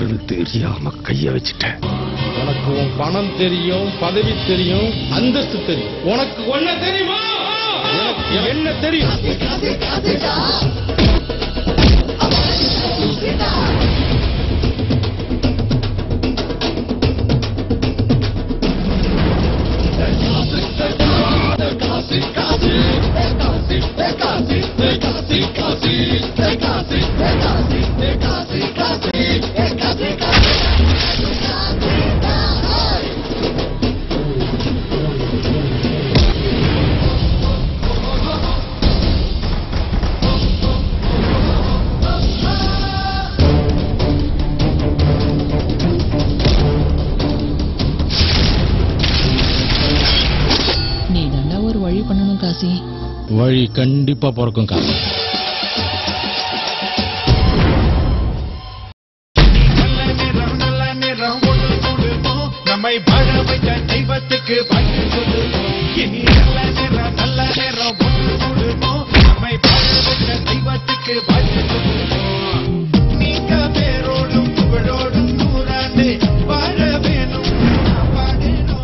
யாருன்னு தெரியாம கைய வச்சுட்டேன். உனக்கு உன் பணம் தெரியும், பதவி தெரியும், அந்தஸ்து தெரியும். உனக்கு ஒன்ன தெரியுமா? என்ன தெரியும்? வழி கண்டிப்பா பிறக்கும் காசி. நம்மை வாழ வைத்த தெய்வத்துக்கு வாழ்த்து சொல்லுவோம். இனி நல்ல நேரம் நல்ல நேரம் ஒன்று கூடுவோம். நம்மை வாழ வைத்த தெய்வத்துக்கு வாழ்த்து சொல்லுவோம். நீங்க பேரோடும் புகழோடும் நூறாண்டு வாழ வேணும் பாடணும்.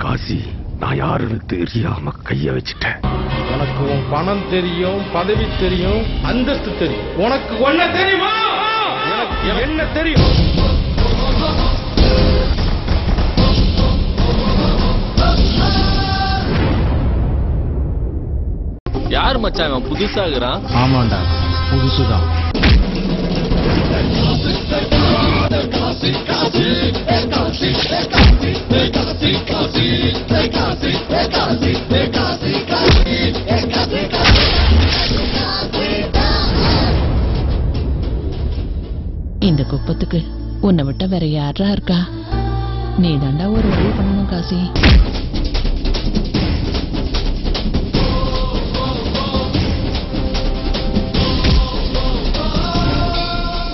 காசி, நான் யாருன்னு தெரியாம கைய வச்சுட்டேன். உனக்கு உன் பணம் தெரியும், பதவி தெரியும், அந்தஸ்து தெரியும். உனக்கு ஒன்ன தெரியுமா? என்ன தெரியும்? யார் மச்சான் அவன் புதுசாகிறான்? ஆமாண்டா, புதுசுதான். இந்த குப்பத்துக்கு உன்னை விட்ட வேற யாரா இருக்கா? நீ தாண்டா ஒரு வழி பண்ணணும் காசி.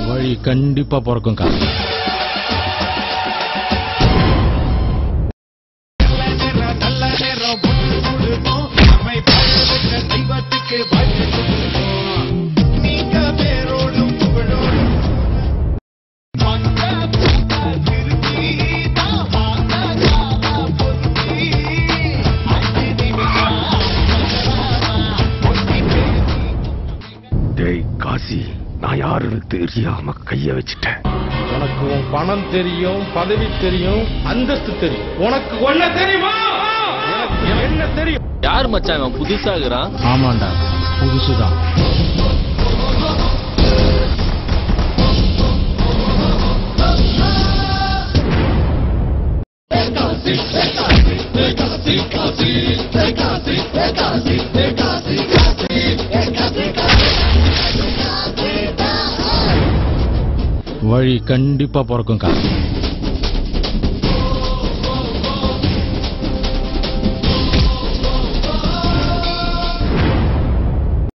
வழி கண்டிப்பா பிறக்கும் காசி. காசி, நான் யாருன்னு தெரியாம கைய வச்சுட்டேன். உனக்கு உன் பணம் தெரியும், பதவி தெரியும், அந்தஸ்து தெரியும். உனக்கு ஒன்ன தெரியுமா? என்ன தெரியும்? யார் மச்சான் அவன் புதுசாகிறான்? ஆமாண்டா, புதுசுதான். வழி கண்டிப்பா பிறக்கும் காசி.